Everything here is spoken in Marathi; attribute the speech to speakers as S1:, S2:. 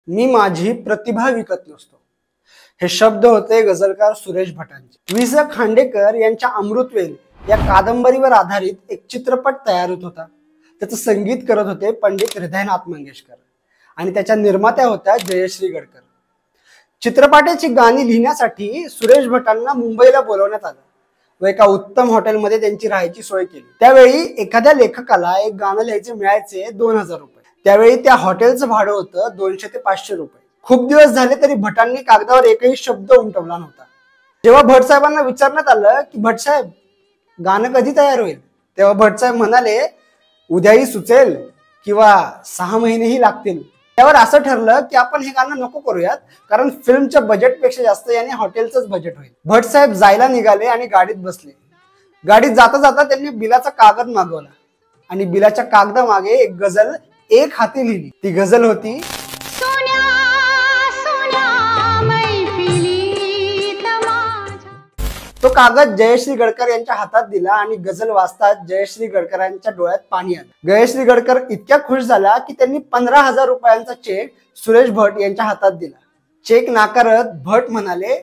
S1: मी माझी प्रतिभा विकत नसतो. हे शब्द होते गझलकार सुरेश भटांचे. वि. स. खांडेकर यांच्या अमृतवेल या कादंबरीवर आधारित एक चित्रपट तयार होत होता. त्याचं संगीत करत होते पंडित हृदयनाथ मंगेशकर आणि त्याच्या निर्मात्या होत्या जयश्री गडकर. चित्रपटाची गाणी लिहिण्यासाठी सुरेश भटांना मुंबईला बोलवण्यात आलं व एका उत्तम हॉटेलमध्ये त्यांची राहायची सोय केली. त्यावेळी एखाद्या लेखकाला एक गाणं लिहायचे मिळायचे 2000 रुपये. त्यावेळी त्या हॉटेलचं भाडं होतं 200 ते 500 रुपये. खूप दिवस झाले तरी भटांनी कागदावर एकही शब्द उमटवला नव्हता. जेव्हा भटसाहेबांना विचारण्यात आलं की भटसाहेब गाणं कधी तयार होईल, तेव्हा भटसाहेब म्हणाले उद्याही सुचेल किंवा 6 महिनेही लागतील. त्यावर असं ठरलं की आपण हे गाणं नको करूयात, कारण फिल्मच्या बजेटपेक्षा जास्त याने हॉटेलचंच बजेट होईल. भटसाहेब जायला निघाले आणि गाडीत बसले. गाडीत जाता जाता त्यांनी बिलाचा कागद मागवला आणि बिलाच्या कागदामागे एक गझल एक हाती लिहिली. ती गझल होती, तो कागद जयश्री गडकर यांच्या हातात दिला आणि गझल वाचताच जयश्री गडकरांच्या डोळ्यात पाणी आलं. जयश्री गडकर इतक्या खुश झाल्या की त्यांनी 15,000 रुपयांचा चेक सुरेश भट यांच्या हातात दिला. चेक नाकारत भट म्हणाले,